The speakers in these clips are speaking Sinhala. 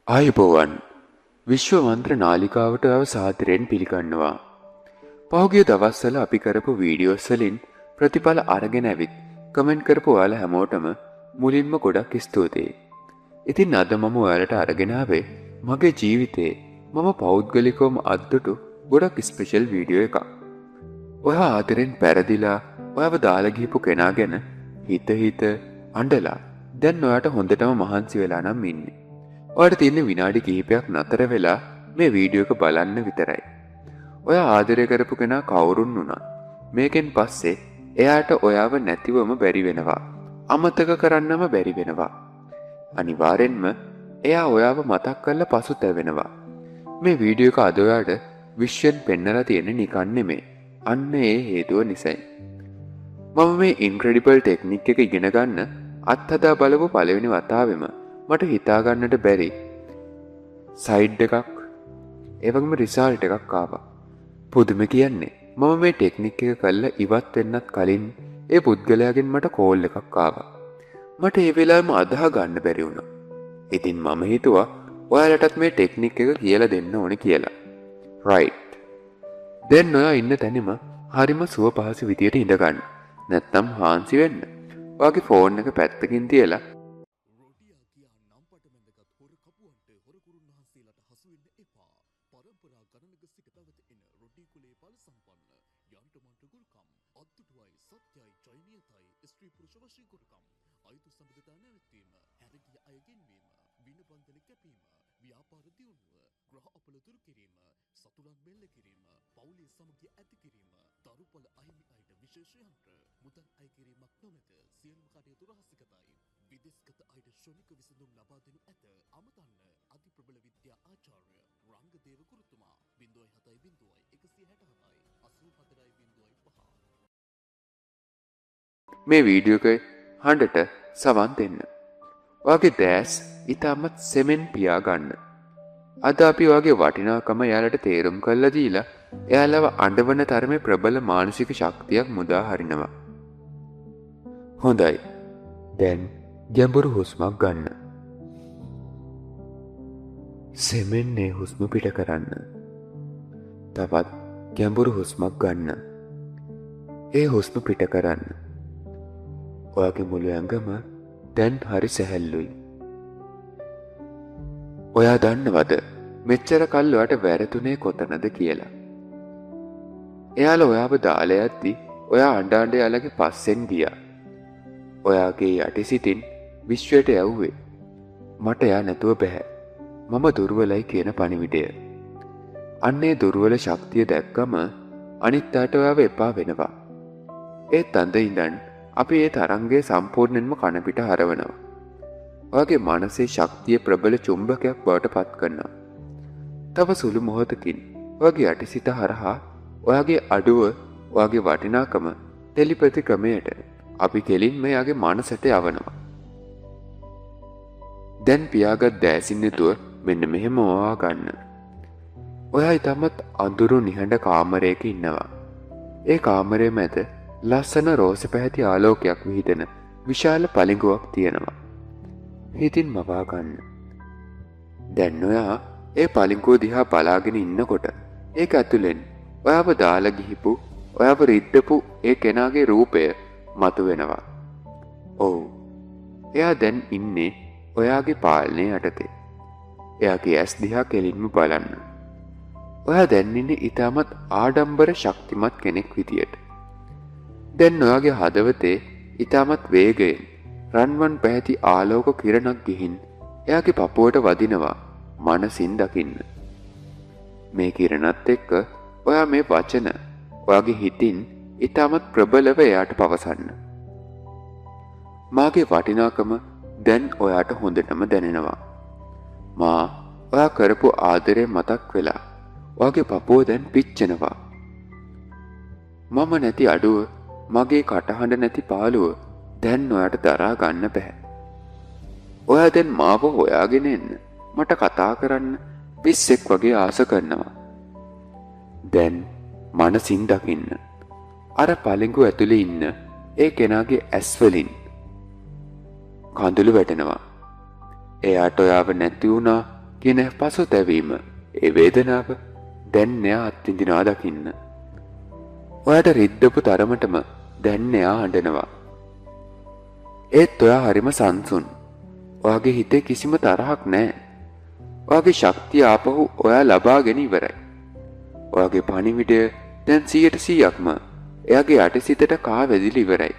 ආයුබෝවන් විශ්ව මන්ත්‍ර නාලිකාවට ඔයව සාදරයෙන් පිළිගන්නවා. පහුගිය දවස්වල අපි කරපු වීඩියෝස් වලින් ප්‍රතිඵල අරගෙන ඇවිත් කමෙන්ට් කරපු ඔයාලා හැමෝටම මුලින්ම ගොඩක් ස්තුතියි. ඉතින් අද මම ඔයාලට අරගෙන ආවේ මගේ ජීවිතේ මම පෞද්ගලිකවම අද්දුටු ගොඩක් ස්පෙෂල් වීඩියෝ එකක්. ඔයා ආදරෙන් පෙරදිලා ඔයාව දාලා ගිහපු කෙනා ගැන හිත අඬලා දැන් ඔයාට හොඳටම මහන්සි වෙලා නම් ඉන්නේ. ඔයාට තියෙන විනාඩි කිහිපයක් නතර වෙලා මේ වීඩියෝ එක බලන්න විතරයි. ඔයා ආදරය කරපු කෙනා කවුරුන් වුණත් මේකෙන් පස්සේ එයාට ඔයාව නැතිවම බැරි වෙනවා. අමතක කරන්නම බැරි වෙනවා. අනිවාර්යෙන්ම එයා ඔයාව මතක් කරලා පසුතැවෙනවා. මේ වීඩියෝ එක අද ඔයාට විශ්වෙන් පෙන්නලා තියෙන නිකන් නෙමෙයි. අන්න ඒ හේතුව නිසයි. මම මේ ඉන්ක්‍රෙඩිබල් ටෙක්නික් එක ඉගෙන ගන්න අත්හදා බලපු පළවෙනි වතාවෙම මට හිතාගන්නට බැරි සයිඩ් එකක් ඒවගේම රිසල්ට් එකක් ආවා. පුදුම කියන්නේ මම මේ ටෙක්නික් එක කරලා ඉවත් වෙන්නත් කලින් ඒ පුද්ගලයාගෙන් මට කෝල් එකක් ආවා. මට ඒ වෙලාවෙම අදහා ගන්න බැරි වුණා. ඉතින් මම හිතුවා ඔයාලටත් මේ ටෙක්නික් එක කියලා දෙන්න ඕනේ කියලා. රයිට්. දැන් ඔයා ඉන්න තැනම හරිම සුව පහසු විදියට ඉඳ ගන්න. නැත්නම් හාන්සි වෙන්න. ඔයාගේ ෆෝන් එක පැත්තකින් තියලා මේ වීඩියෝ එකේ හඬට සවන් දෙන්න. ඔයාගේ දැස් ඉතාමත් සෙමෙන් පියා ගන්න. අද අපි ඔයාගේ වටිනාකම එයාලට තේරුම් කරලා දීලා එයාලව අඬවන තරමේ ප්‍රබල මානසික ශක්තියක් මුදා හරිනවා. හොඳයි. දැන් ගැඹුරු හුස්මක් ගන්න. සෙමෙන් මේ හුස්ම පිට කරන්න. තවත් ගැඹුරු හුස්මක් ගන්න. ඒ හුස්ම පිට කරන්න. ඔයාගේ මුළු ඇඟම දැන් හරි සැහැල්ලුයි. ඔයා දන්නවද මෙච්චර කල් ඔයාට වැරදුනේ කොතනද කියලා? එයාලා ඔයාව දාලා යද්දි ඔයා අඬ යාලගේ පස්සෙන් ගියා. ඔයාගේ යටිසිතින් විශ්වයට යවුවේ මට යා නැතුව බෑ. මම දුර්වලයි කියන පණිවිඩය. අන්නේ දුර්වල ශක්තිය දැක්කම අනිත් අයට ඔයාව එපා වෙනවා. ඒත් අඳ ඉඳන් අපි ඒ තරංගය සම්පූර්ණයෙන්ම කන පිට හරවනවා. ඔයාගේ මනසේ ශක්තිය ප්‍රබල චුම්බකයක් බවට පත් කරනවා. තව සුළු මොහොතකින් ඔයාගේ යටිසිත හරහා ඔයාගේ අඩුව ඔයාගේ වටිනාකම ටෙලිපති ක්‍රමයට අපි කෙලින්ම එයාගේ මනසට යවනවා. දැන් පියාගත් දෑසින් යුතුව මෙන්න මෙහෙම ඔයා ගන්න. ඔයා ඊටමත් අඳුරු නිහඬ කාමරයක ඉන්නවා. ඒ කාමරයේ මැද ලස්සන රෝස පැහැති ආලෝකයක් විහිදෙන විශාල පළිඟුවක් තියෙනවා. හිතින් මවා ගන්න. දැන් ඔයා ඒ පළිඟුව දිහා බලාගෙන ඉන්නකොට ඒක ඇතුලෙන් ඔයාව දාලා ගිහිපු ඔයාව රිද්දපු ඒ කෙනාගේ රූපය මතුවෙනවා. ඔව්. එයා දැන් ඉන්නේ ඔයාගේ පාලනය යටතේ. එයාගේ ඇස් දිහා කෙලින්ම බලන්න. ඔයා දැන් ඉන්නේ ඊටමත් ආඩම්බර ශක්තිමත් කෙනෙක් විදියට. දැන් ඔයාගේ හදවතේ ඊටමත් වේගයෙන් රන්වන් පැහැති ආලෝක කිරණක් ගිහින් එයාගේ පපුවට වදිනවා මනසින් දකින්න. මේ කිරණත් එක්ක ඔයා මේ වචන ඔයාගේ හිතින් ඊටමත් ප්‍රබලව එයාට පවසන්න. මාගේ වටිනාකම දැන් ඔයාට හොඳටම දැනෙනවා. මා ඔයා කරපු ආදරේ මතක් වෙලා ඔයාගේ පපුව දැන් පිච්චෙනවා. මම නැති අඩුව මගේ කටහඬ නැති පාළුව දැන් ඔයාට දරා ගන්න බෑ. ඔයා දැන් මාව හොයාගෙන එන්න මට කතා කරන්න පිස්සෙක් වගේ ආස කරනවා. දැන් මනසින් දකින්න. අර පළිඟු ඇතුලේ ඉන්න ඒ කෙනාගේ ඇස් වලින් කඳුළු වැටෙනවා. එයාට ඔයාව නැති වුණා කියන පසුතැවීම, ඒ වේදනාව දැන් එයා අත්විඳිනවා දකින්න. ඔයාට රිද්දපු තරමටම දැන් එයා අඬනවා. ඒත් ඔයා හරිම සංසුන්. ඔයාගේ හිතේ කිසිම තරහක් නැහැ. ඔයාගේ ශක්තිය ආපහු ඔයා ලබාගෙන ඉවරයි. ඔයාගේ පණිවිඩය දැන් 100%ක්ම එයාගේ යටිසිතට කා වැදිලි ඉවරයි.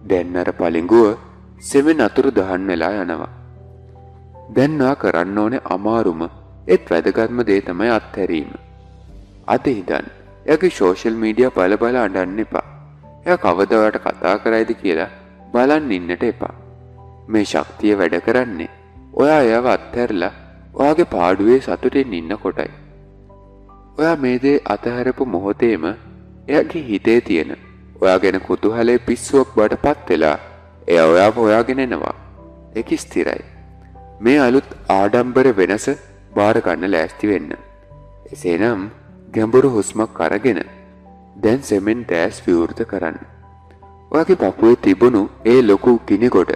දැන් අර පලිඟුව සෙමෙන් අතුරු දහන් වෙලා යනවා. දැන් ඔයා කරන්න ඕනේ අමාරුම ඒත් වැදගත්ම දේ තමයි අත්හැරීම. අද ඉඳන් එයාගේ සෝෂල් මීඩියා බල අඬන්න එපා. එයා කවද ඔයාට කතා කරයිද කියලා බලන් ඉන්නට එපා. මේ ශක්තිය වැඩ කරන්නේ ඔයා එයාව අත්හැරලා ඔයාගේ පාඩුවේ සතුටින් ඉන්නකොටයි. ඔයා මේ දේ අතහැරපු මොහොතේම එයාගේ හිතේ තියෙන ඔයා ගැන කුතුහලයේ පිස්සුවක් බවට පත් වෙලා එයා ඔයාව හොයාගෙන එනවා. ඒක ස්ථිරයි. මේ අලුත් ආඩම්බර වෙනස බාර ගන්න ලෑස්ති වෙන්න. එසේනම් ගැඹුරු හුස්මක් අරගෙන දැන් සෙමෙන් දැස් විවෘත කරන්න. ඔයාගේ පපුවේ තිබුණු ඒ ලොකු ගිනිගොඩ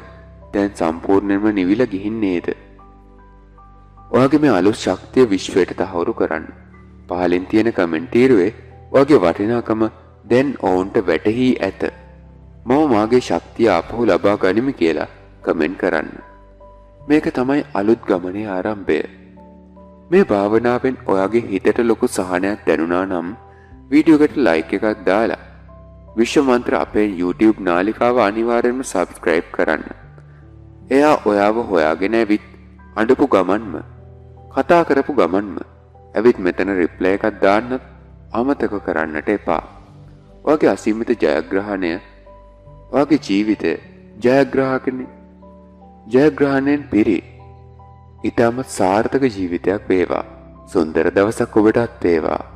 දැන් සම්පූර්ණයෙන්ම නිවිලා ගිහින් නේද? ඔයාගේ මේ අලුත් ශක්තිය විශ්වයට තහවුරු කරන්න. පහලින් තියෙන කමෙන්ටීරුවේ ඔයාගේ වටිනාකම දැන් ඔවුන්ට වැටහි ඇත. මම මාගේ ශක්තිය ආපහු ලබා ගනිමි කියලා කමෙන්ට් කරන්න. මේක තමයි අලුත් ගමනේ ආරම්භය. මේ භාවනාවෙන් ඔයාගේ හිතට ලොකු සහනයක් දැනුණා නම් වීඩියෝ එකට ලයික් එකක් දාලා විශ්ව මන්ත්‍ර අපේ YouTube නාලිකාව අනිවාර්යෙන්ම subscribe කරන්න. එයා ඔයාව හොයාගෙන ඇවිත් අඬපු ගමන්ම කතා කරපු ගමන්ම ඇවිත් මෙතන රිප්ලයි එකක් දාන්නත් අමතක කරන්නට එපා. ඔයාගේ අසීමිත ජයග්‍රහණය ඔයාගේ ජීවිතය ජයග්‍රහණයෙන් පිරි ඉතාමත් සාර්ථක ජීවිතයක් වේවා. සුන්දර දවසක් ඔබටත් වේවා.